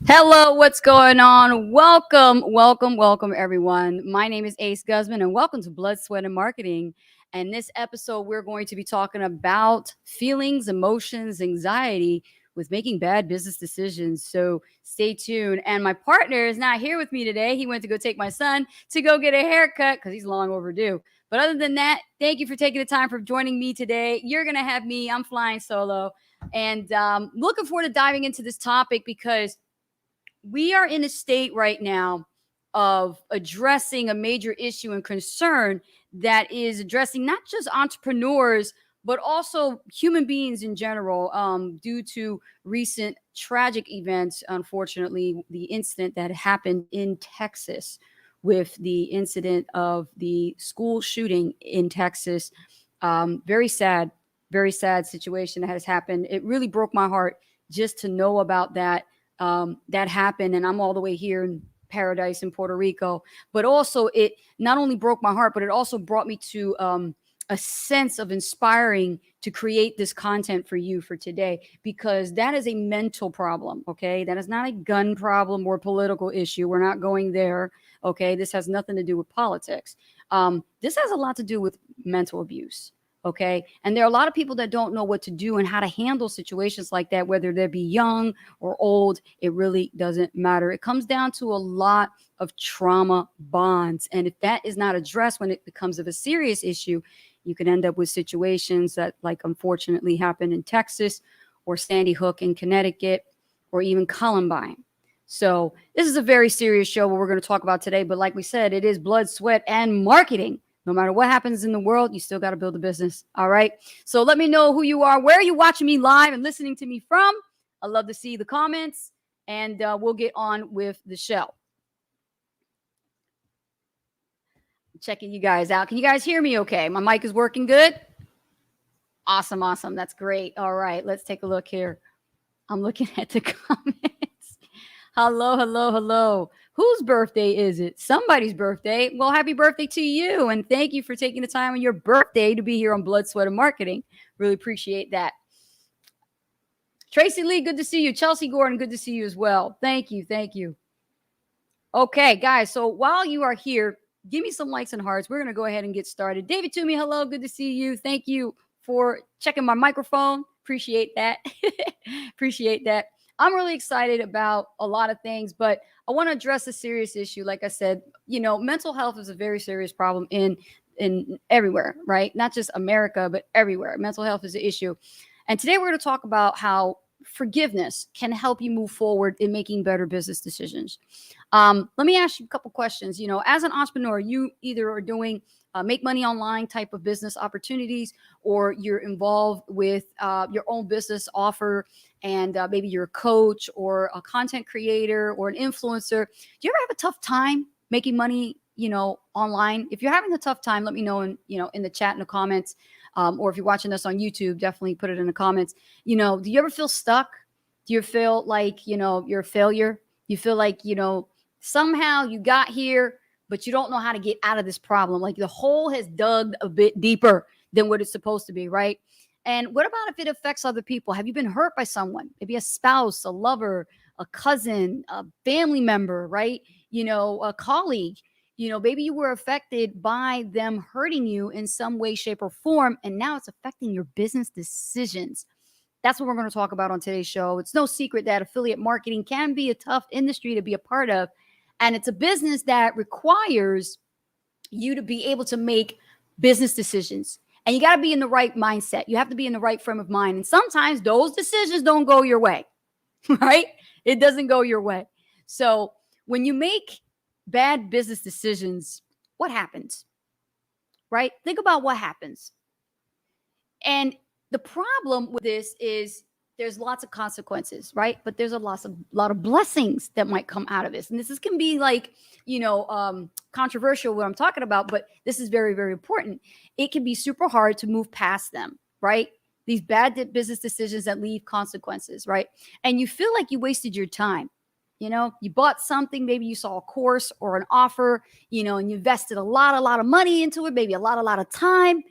Hello, what's going on? Welcome, everyone. My name is Ace Guzman, and welcome to Blood, Sweat, and Marketing. And this episode, we're going to be talking about feelings, emotions, anxiety with making bad business decisions. So stay tuned. And my partner is not here with me today. He went to go take my son to go get a haircut because he's long overdue. But other than that, thank you for taking the time for joining me today. You're going to have me. I'm flying solo. And looking forward to diving into this topic because we are in a state right now of addressing a major issue and concern that is addressing not just entrepreneurs but also human beings in general, due to recent tragic events. Unfortunately, the incident that happened in Texas with the incident of the school shooting in Texas. Very sad situation that has happened. It really broke my heart just to know about that happened, and I'm all the way here in paradise in Puerto Rico. But also, it not only broke my heart, but it also brought me to a sense of inspiring to create this content for you for today, because that is a mental problem. Okay, that is not a gun problem or political issue. We're not going there. Okay, this has nothing to do with politics. This has a lot to do with mental abuse. Okay, and there are a lot of people that don't know what to do and how to handle situations like that, whether they be young or old. It really doesn't matter. It comes down to a lot of trauma bonds. And if that is not addressed when it becomes of a serious issue, you can end up with situations that, like, unfortunately happened in Texas, or Sandy Hook in Connecticut, or even Columbine. So this is a very serious show, what we're going to talk about today. But like we said, it is blood, sweat, and marketing. No matter what happens in the world, you still got to build a business. All right. So let me know who you are. Where are you watching me live and listening to me from? I love to see the comments, and we'll get on with the show. Checking you guys out. Can you guys hear me okay? My mic is working good? Awesome. That's great. All right. Let's take a look here. I'm looking at the comments. Hello. Whose birthday is it? Somebody's birthday. Well, happy birthday to you. And thank you for taking the time on your birthday to be here on Blood, Sweat, and Marketing. Really appreciate that. Tracy Lee, good to see you. Chelsea Gordon, good to see you as well. Thank you. Okay, guys. So while you are here, give me some likes and hearts. We're going to go ahead and get started. David Toomey, hello. Good to see you. Thank you for checking my microphone. Appreciate that. Appreciate that. I'm really excited about a lot of things, but I want to address a serious issue. Like I said, mental health is a very serious problem in everywhere, right? Not just America, but everywhere. Mental health is an issue. And today we're going to talk about how forgiveness can help you move forward in making better business decisions. Let me ask you a couple questions. As an entrepreneur, you either are doing make money online type of business opportunities, or you're involved with your own business offer, and maybe you're a coach or a content creator or an influencer. Do you ever have a tough time making money, online? If you're having a tough time, let me know in the chat, in the comments, or if you're watching this on YouTube, definitely put it in the comments. Do you ever feel stuck? Do you feel like, you're a failure? You feel like, somehow you got here, but you don't know how to get out of this problem. Like the hole has dug a bit deeper than what it's supposed to be, right? And what about if it affects other people? Have you been hurt by someone? Maybe a spouse, a lover, a cousin, a family member, right? A colleague. Maybe you were affected by them hurting you in some way, shape, or form, and now it's affecting your business decisions. That's what we're going to talk about on today's show. It's no secret that affiliate marketing can be a tough industry to be a part of. And it's a business that requires you to be able to make business decisions. And you got to be in the right mindset. You have to be in the right frame of mind. And sometimes those decisions don't go your way, right? It doesn't go your way. So when you make bad business decisions, what happens, right? Think about what happens. And the problem with this is there's lots of consequences, right? But there's a lot of blessings that might come out of this. And this can be like, controversial what I'm talking about, but this is very, very important. It can be super hard to move past them, right? These bad business decisions that leave consequences, right? And you feel like you wasted your time. You bought something, maybe you saw a course or an offer, and you invested a lot of money into it, maybe a lot of time,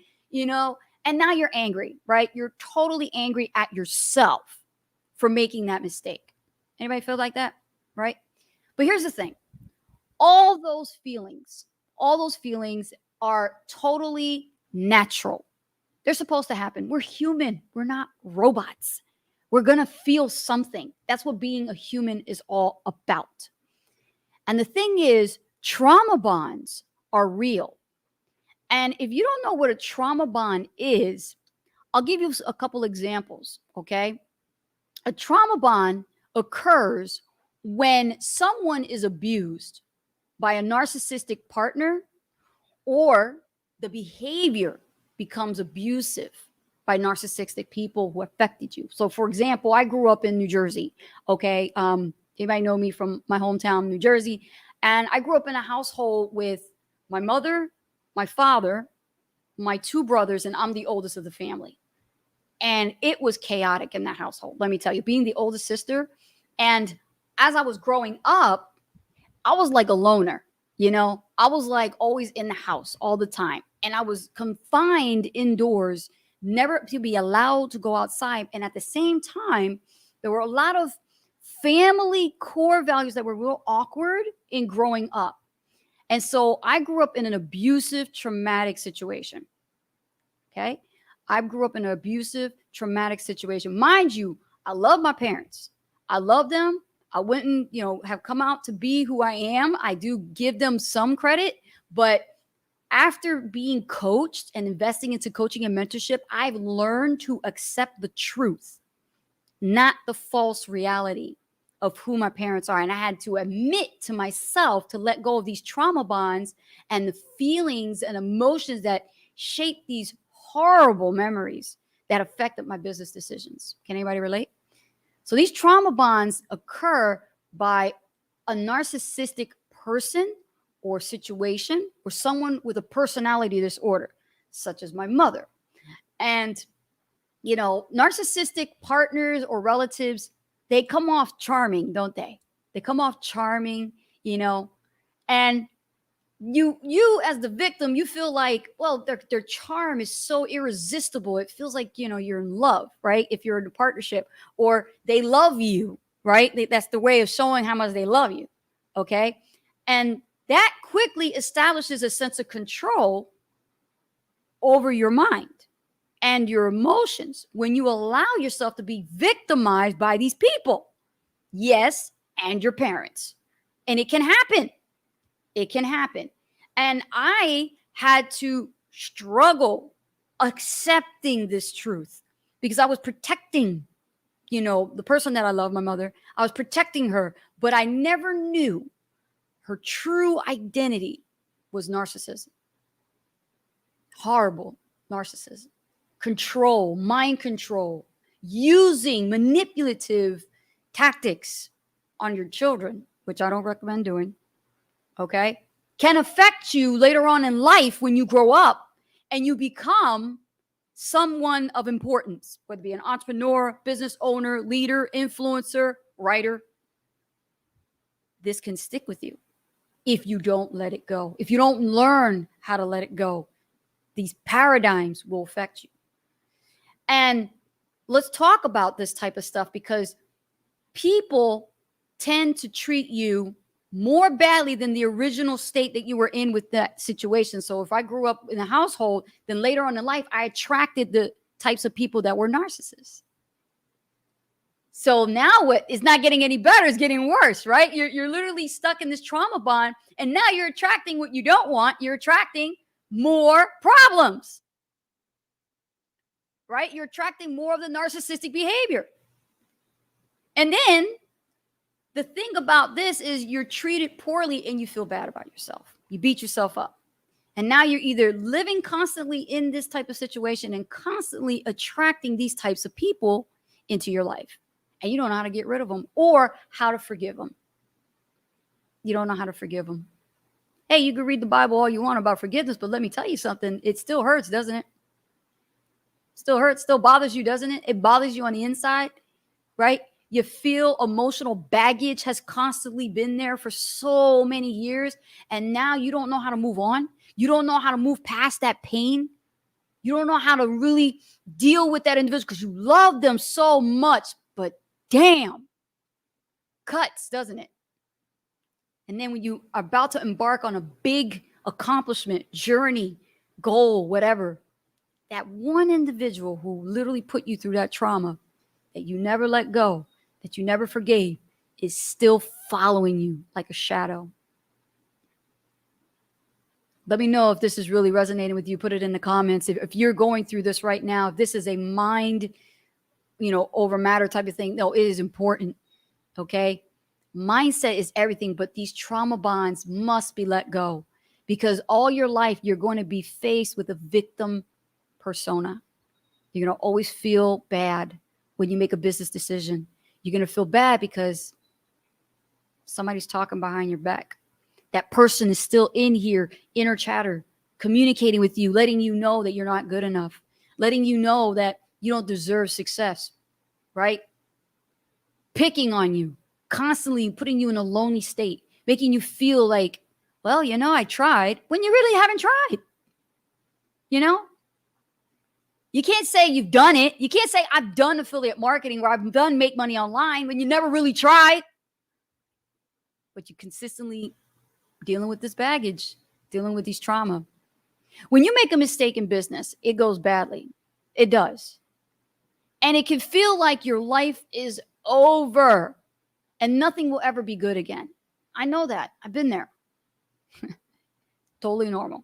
and now you're angry, right? You're totally angry at yourself for making that mistake. Anybody feel like that? right? But here's the thing. All those feelings are totally natural. They're supposed to happen. We're human. We're not robots. We're going to feel something. That's what being a human is all about. And the thing is, trauma bonds are real. And if you don't know what a trauma bond is, I'll give you a couple examples, okay? A trauma bond occurs when someone is abused by a narcissistic partner, or the behavior becomes abusive by narcissistic people who affected you. So, for example, I grew up in New Jersey, okay? Anybody know me from my hometown, New Jersey? And I grew up in a household with my mother, my father, my two brothers, and I'm the oldest of the family. And it was chaotic in that household, let me tell you, being the oldest sister. And as I was growing up, I was like a loner, I was like always in the house all the time. And I was confined indoors, never to be allowed to go outside. And at the same time, there were a lot of family core values that were real awkward in growing up. And so I grew up in an abusive, traumatic situation. Okay. I grew up in an abusive, traumatic situation. Mind you, I love my parents. I love them. I wouldn't, have come out to be who I am. I do give them some credit, but after being coached and investing into coaching and mentorship, I've learned to accept the truth, not the false reality of who my parents are. And I had to admit to myself to let go of these trauma bonds and the feelings and emotions that shape these horrible memories that affected my business decisions. Can anybody relate? So these trauma bonds occur by a narcissistic person or situation or someone with a personality disorder, such as my mother. And, narcissistic partners or relatives, they come off charming, don't they? They come off charming, and you as the victim, you feel like, well, their charm is so irresistible. It feels like, you're in love, right? If you're in a partnership, or they love you, right? That's the way of showing how much they love you. Okay. And that quickly establishes a sense of control over your mind and your emotions when you allow yourself to be victimized by these people. Yes. And your parents. And it can happen. It can happen. And I had to struggle accepting this truth because I was protecting, the person that I love, my mother. I was protecting her, but I never knew her true identity was narcissism. Horrible narcissism. Control, mind control, using manipulative tactics on your children, which I don't recommend doing. Okay, can affect you later on in life when you grow up and you become someone of importance, whether it be an entrepreneur, business owner, leader, influencer, writer. This can stick with you if you don't let it go. If you don't learn how to let it go, these paradigms will affect you. And let's talk about this type of stuff because people tend to treat you more badly than the original state that you were in with that situation. So if I grew up in a household, then later on in life, I attracted the types of people that were narcissists. So now what is not getting any better, it's getting worse, right? You're literally stuck in this trauma bond, and now you're attracting what you don't want. You're attracting more problems, right? You're attracting more of the narcissistic behavior. And then the thing about this is you're treated poorly and you feel bad about yourself. You beat yourself up. And now you're either living constantly in this type of situation and constantly attracting these types of people into your life. And you don't know how to get rid of them or how to forgive them. You don't know how to forgive them. Hey, you can read the Bible all you want about forgiveness, but let me tell you something. It still hurts, doesn't it? Still hurts, still bothers you, doesn't it? It bothers you on the inside, right? You feel emotional baggage has constantly been there for so many years. And now you don't know how to move on. You don't know how to move past that pain. You don't know how to really deal with that individual because you love them so much. But damn, cuts, doesn't it? And then when you are about to embark on a big accomplishment, journey, goal, whatever, that one individual who literally put you through that trauma that you never let go, that you never forgave, is still following you like a shadow. Let me know if this is really resonating with you. Put it in the comments. If you're going through this right now, if this is a mind, over matter type of thing, no, it is important. Okay. Mindset is everything, but these trauma bonds must be let go, because all your life, you're going to be faced with a victim persona. You're going to always feel bad when you make a business decision. You're going to feel bad because somebody's talking behind your back. That person is still in here, inner chatter, communicating with you, letting you know that you're not good enough, letting you know that you don't deserve success, right? Picking on you, constantly putting you in a lonely state, making you feel like, well, I tried, when you really haven't tried. You can't say you've done it. You can't say I've done affiliate marketing or I've done make money online when you never really tried. But you consistently dealing with this baggage, dealing with these trauma. When you make a mistake in business, it goes badly. It does. And it can feel like your life is over and nothing will ever be good again. I know that. I've been there. Totally normal.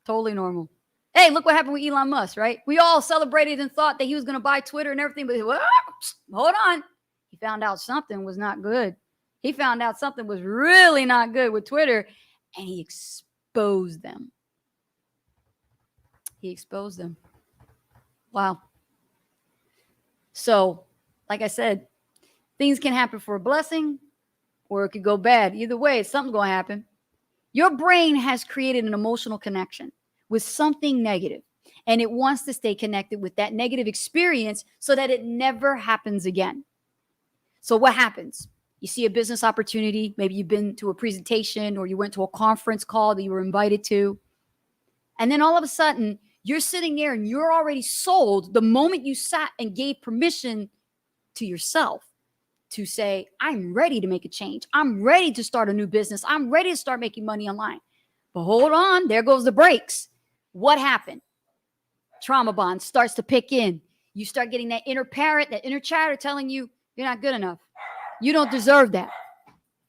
Totally normal. Hey, look what happened with Elon Musk, right? We all celebrated and thought that he was going to buy Twitter and everything, but hold on. He found out something was not good. He found out something was really not good with Twitter, and he exposed them. He exposed them. Wow. So, like I said, things can happen for a blessing or it could go bad. Either way, something's going to happen. Your brain has created an emotional connection with something negative, and it wants to stay connected with that negative experience so that it never happens again. So what happens? You see a business opportunity. Maybe you've been to a presentation or you went to a conference call that you were invited to. And then all of a sudden, you're sitting there and you're already sold the moment you sat and gave permission to yourself to say, I'm ready to make a change. I'm ready to start a new business. I'm ready to start making money online. But hold on, there goes the brakes. What happened? Trauma bond starts to pick in. You start getting that inner parrot, that inner chatter telling you you're not good enough. You don't deserve that.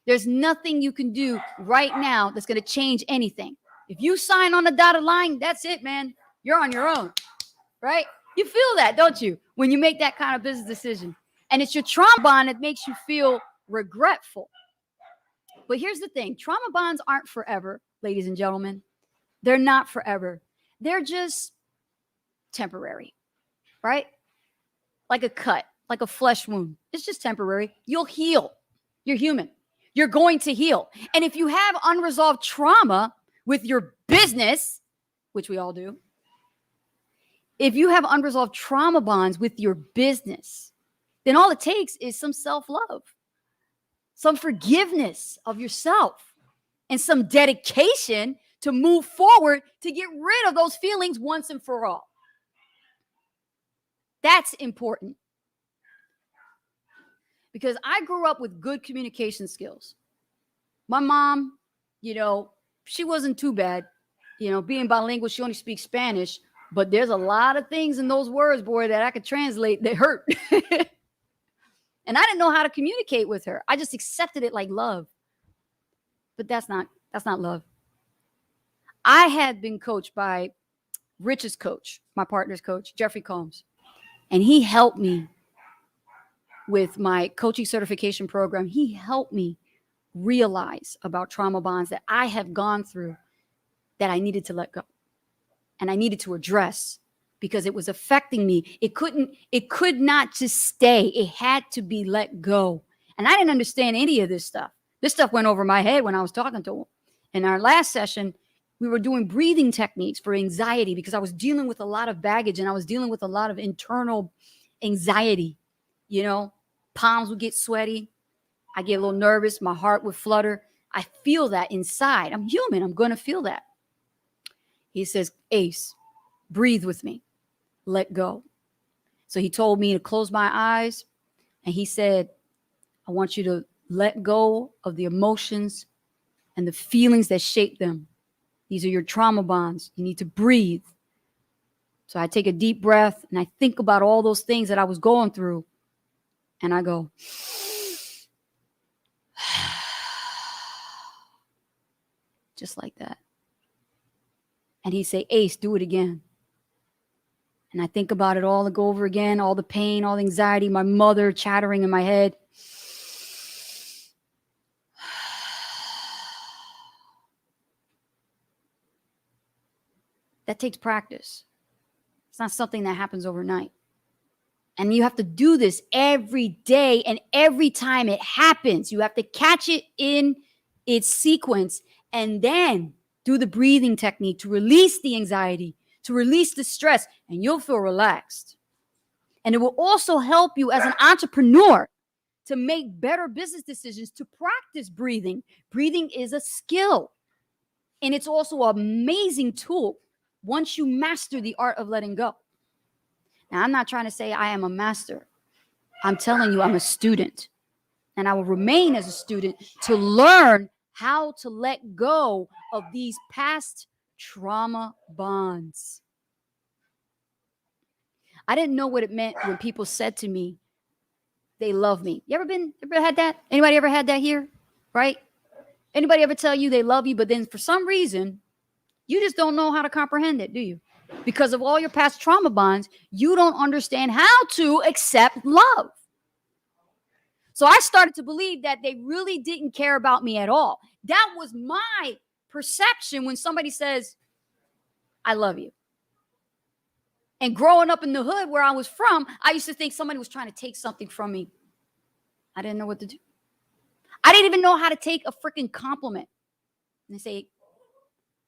There's nothing you can do right now that's going to change anything. If you sign on the dotted line, that's it, man. You're on your own, right? You feel that, don't you, when you make that kind of business decision? And it's your trauma bond that makes you feel regretful. But here's the thing. Trauma bonds aren't forever, ladies and gentlemen. They're not forever. They're just temporary, right? Like a cut, like a flesh wound. It's just temporary. You'll heal. You're human. You're going to heal. And if you have unresolved trauma with your business, which we all do, if you have unresolved trauma bonds with your business, then all it takes is some self-love, some forgiveness of yourself, and some dedication to move forward to get rid of those feelings once and for all. That's important. Because I grew up with good communication skills. My mom, she wasn't too bad. Being bilingual, she only speaks Spanish, but there's a lot of things in those words, boy, that I could translate that hurt. And I didn't know how to communicate with her. I just accepted it like love. But that's not love. I had been coached by Rich's coach, my partner's coach, Jeffrey Combs. And he helped me with my coaching certification program. He helped me realize about trauma bonds that I have gone through that I needed to let go. And I needed to address because it was affecting me. It could not just stay. It had to be let go. And I didn't understand any of this stuff. This stuff went over my head when I was talking to him. In our last session, we were doing breathing techniques for anxiety because I was dealing with a lot of baggage and I was dealing with a lot of internal anxiety. Palms would get sweaty. I get a little nervous. My heart would flutter. I feel that inside. I'm human. I'm going to feel that. He says, Ace, breathe with me. Let go. So he told me to close my eyes. And he said, I want you to let go of the emotions and the feelings that shape them. These are your trauma bonds. You need to breathe. So I take a deep breath and I think about all those things that I was going through. And I go, just like that. And he'd say, Ace, do it again. And I think about it all, go over again, all the pain, all the anxiety, my mother chattering in my head. That takes practice. It's not something that happens overnight. And you have to do this every day, and every time it happens, you have to catch it in its sequence and then do the breathing technique to release the anxiety, to release the stress, and you'll feel relaxed. And it will also help you as an entrepreneur to make better business decisions, to practice breathing. Breathing is a skill, and it's also an amazing tool once you master the art of letting go. Now, I'm not trying to say I am a master. I'm telling you, I'm a student, and I will remain as a student to learn how to let go of these past trauma bonds. I didn't know what it meant when people said to me, they love me. You ever had that? Anybody ever had that here? Right? Anybody ever tell you they love you, but then for some reason, you just don't know how to comprehend it, do you? Because of all your past trauma bonds, you don't understand how to accept love. So I started to believe that they really didn't care about me at all. That was my perception when somebody says, I love you. And growing up in the hood where I was from, I used to think somebody was trying to take something from me. I didn't know what to do. I didn't even know how to take a freaking compliment. And they say,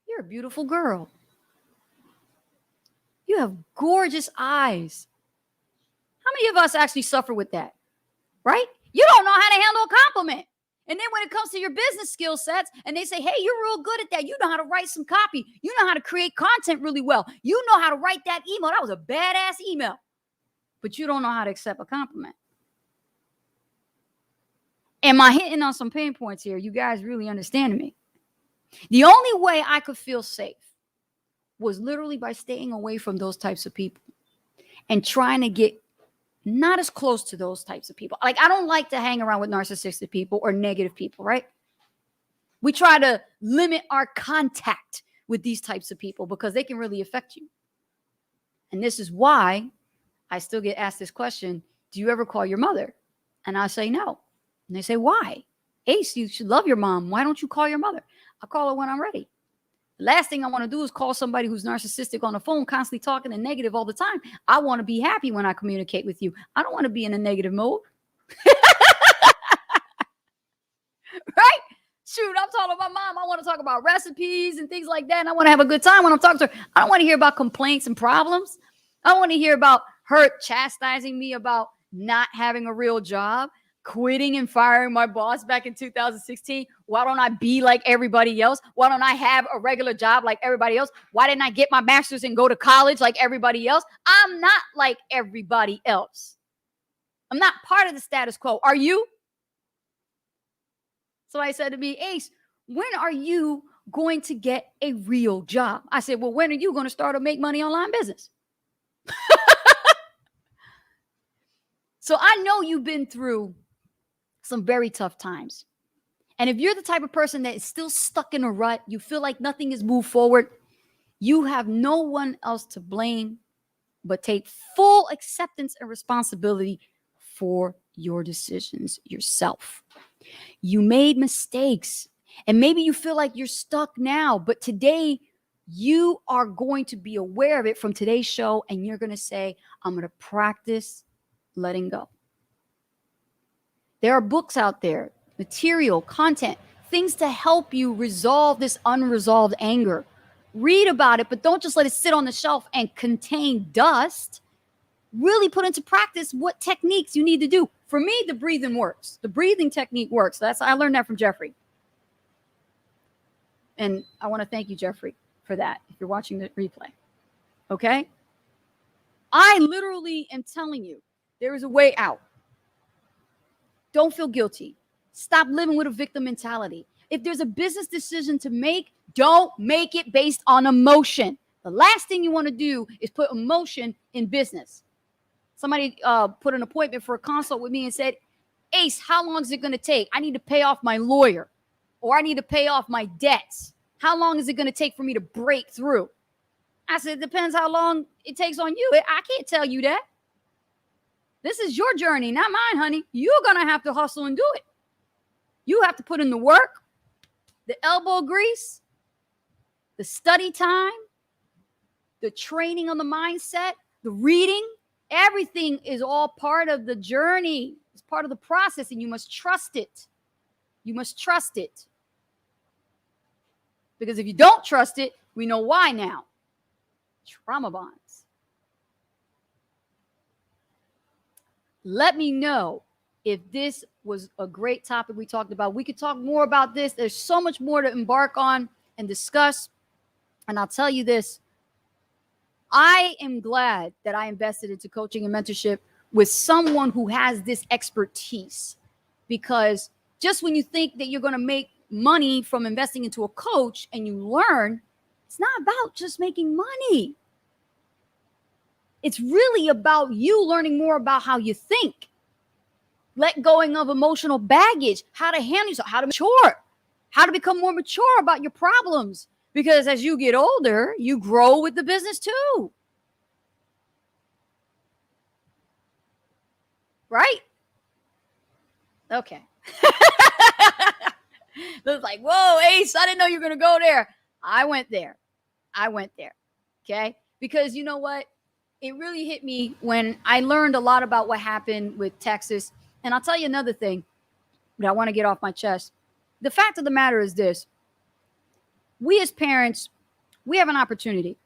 you're a beautiful girl. You have gorgeous eyes. How many of us actually suffer with that? Right? You don't know how to handle a compliment. And then when it comes to your business skill sets and they say, hey, you're real good at that. You know how to write some copy. You know how to create content really well. You know how to write that email. That was a badass email. But you don't know how to accept a compliment. Am I hitting on some pain points here? You guys really understand me? The only way I could feel safe was literally by staying away from those types of people and trying to get not as close to those types of people. Like, I don't like to hang around with narcissistic people or negative people, right? We try to limit our contact with these types of people because they can really affect you. And this is why I still get asked this question, do you ever call your mother? And I say no. And they say, why? Ace, you should love your mom. Why don't you call your mother? I'll call her when I'm ready. The last thing I want to do is call somebody who's narcissistic on the phone, constantly talking and negative all the time. I want to be happy when I communicate with you. I don't want to be in a negative mode. Right? Shoot, I'm talking about my mom. I want to talk about recipes and things like that. And I want to have a good time when I'm talking to her. I don't want to hear about complaints and problems. I want to hear about her chastising me about not having a real job, quitting and firing my boss back in 2016. Why don't I be like everybody else? Why don't I have a regular job like everybody else? Why didn't I get my master's and go to college like everybody else? I'm not like everybody else. I'm not part of the status quo. Are you? So I said to me, Ace, when are you going to get a real job? I said, well, when are you going to start a make money online business? So I know you've been through some very tough times. And if you're the type of person that is still stuck in a rut, you feel like nothing has moved forward, you have no one else to blame but take full acceptance and responsibility for your decisions yourself. You made mistakes, and maybe you feel like you're stuck now, but today you are going to be aware of it from today's show, and you're going to say, I'm going to practice letting go. There are books out there, material, content, things to help you resolve this unresolved anger. Read about it, but don't just let it sit on the shelf and contain dust. Really put into practice what techniques you need to do. For me, the breathing works. The breathing technique works. I learned that from Jeffrey. And I want to thank you, Jeffrey, for that, if you're watching the replay. Okay? I literally am telling you, there is a way out. Don't feel guilty. Stop living with a victim mentality. If there's a business decision to make, don't make it based on emotion. The last thing you want to do is put emotion in business. Somebody put an appointment for a consult with me and said, Ace, how long is it going to take? I need to pay off my lawyer, or I need to pay off my debts. How long is it going to take for me to break through? I said, it depends how long it takes on you. I can't tell you that. This is your journey, not mine, honey. You're going to have to hustle and do it. You have to put in the work, the elbow grease, the study time, the training on the mindset, the reading. Everything is all part of the journey. It's part of the process, and you must trust it. You must trust it. Because if you don't trust it, we know why now. Trauma bonds. Let me know if this was a great topic we talked about. We could talk more about this. There's so much more to embark on and discuss. And I'll tell you this. I am glad that I invested into coaching and mentorship with someone who has this expertise, because just when you think that you're going to make money from investing into a coach and you learn, it's not about just making money. It's really about you learning more about how you think, let going of emotional baggage, how to handle yourself, how to mature, how to become more mature about your problems. Because as you get older, you grow with the business too. Right? Okay. It's like, whoa, Ace, I didn't know you were going to go there. I went there. Okay? Because you know what? It really hit me when I learned a lot about what happened with Texas. And I'll tell you another thing that I want to get off my chest. The fact of the matter is this. We as parents, we have an opportunity.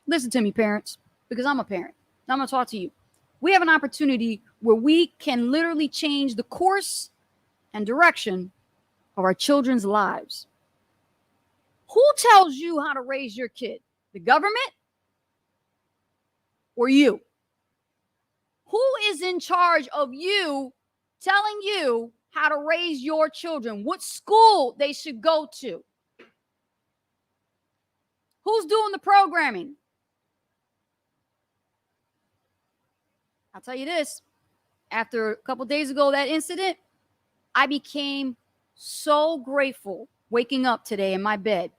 Listen to me, parents, because I'm a parent. I'm going to talk to you. We have an opportunity where we can literally change the course and direction of our children's lives. Who tells you how to raise your kid? The government or you? Who is in charge of you telling you how to raise your children? What school they should go to? Who's doing the programming? I'll tell you this. After a couple days ago, that incident, I became so grateful waking up today in my bed,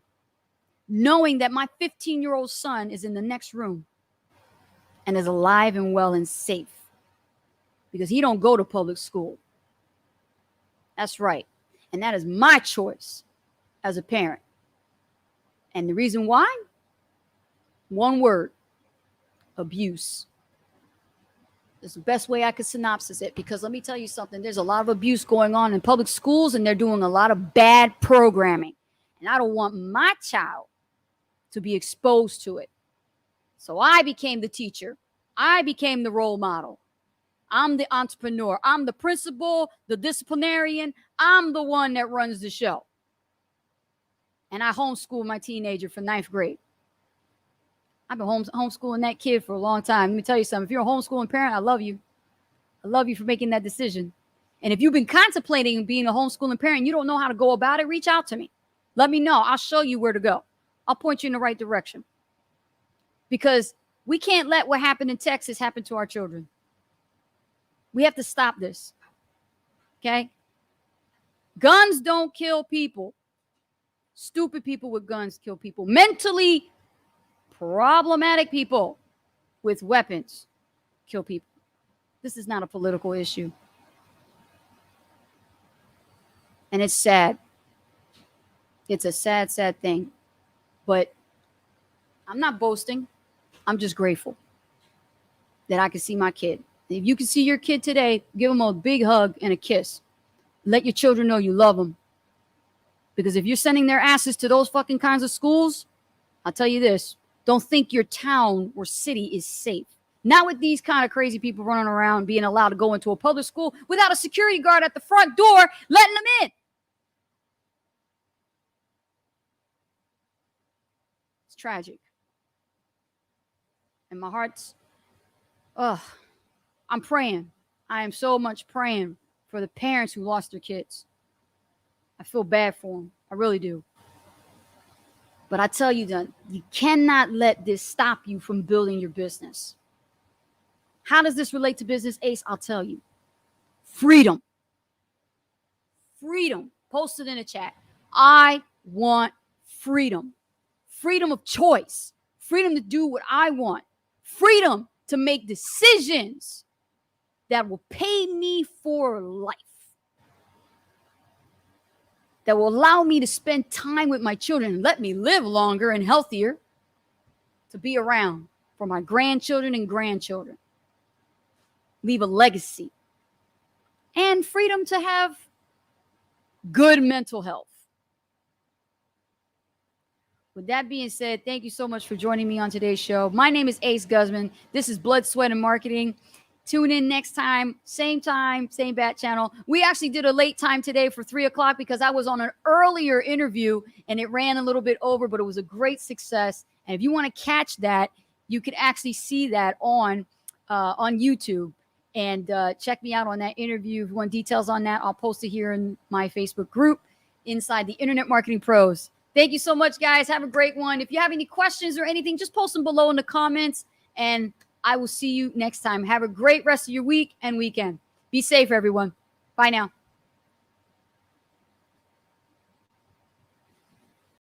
knowing that my 15-year-old son is in the next room and is alive and well and safe, because he don't go to public school. That's right. And that is my choice as a parent. And the reason why? One word: abuse. It's the best way I could synopsis it, because let me tell you something. There's a lot of abuse going on in public schools, and they're doing a lot of bad programming. And I don't want my child to be exposed to it. So I became the teacher. I became the role model. I'm the entrepreneur. I'm the principal, the disciplinarian. I'm the one that runs the show. And I homeschooled my teenager for 9th grade. I've been homeschooling that kid for a long time. Let me tell you something. If you're a homeschooling parent, I love you. I love you for making that decision. And if you've been contemplating being a homeschooling parent and you don't know how to go about it, reach out to me. Let me know. I'll show you where to go. I'll point you in the right direction. Because we can't let what happened in Texas happen to our children. We have to stop this. Okay? Guns don't kill people. Stupid people with guns kill people. Mentally problematic people with weapons kill people. This is not a political issue. And it's sad. It's a sad, sad thing. But I'm not boasting. I'm just grateful that I can see my kid. If you can see your kid today, give them a big hug and a kiss. Let your children know you love them. Because if you're sending their asses to those fucking kinds of schools, I'll tell you this. Don't think your town or city is safe. Not with these kind of crazy people running around being allowed to go into a public school without a security guard at the front door letting them in. It's tragic. And my heart's, I'm praying. I am so much praying for the parents who lost their kids. I feel bad for them. I really do. But I tell you that you cannot let this stop you from building your business. How does this relate to business, Ace? I'll tell you. Freedom. Freedom. Post it in the chat. I want freedom. Freedom of choice. Freedom to do what I want. Freedom to make decisions that will pay me for life. That will allow me to spend time with my children and let me live longer and healthier, to be around for my grandchildren and grandchildren. Leave a legacy. And freedom to have good mental health. With that being said, thank you so much for joining me on today's show. My name is Ace Guzman. This is Blood, Sweat, and Marketing. Tune in next time, same bat channel. We actually did a late time today for 3 o'clock because I was on an earlier interview and it ran a little bit over, but it was a great success. And if you want to catch that, you can actually see that on YouTube. And check me out on that interview. If you want details on that, I'll post it here in my Facebook group inside the Internet Marketing Pros. Thank you so much, guys. Have a great one. If you have any questions or anything, just post them below in the comments, and I will see you next time. Have a great rest of your week and weekend. Be safe, everyone. Bye now.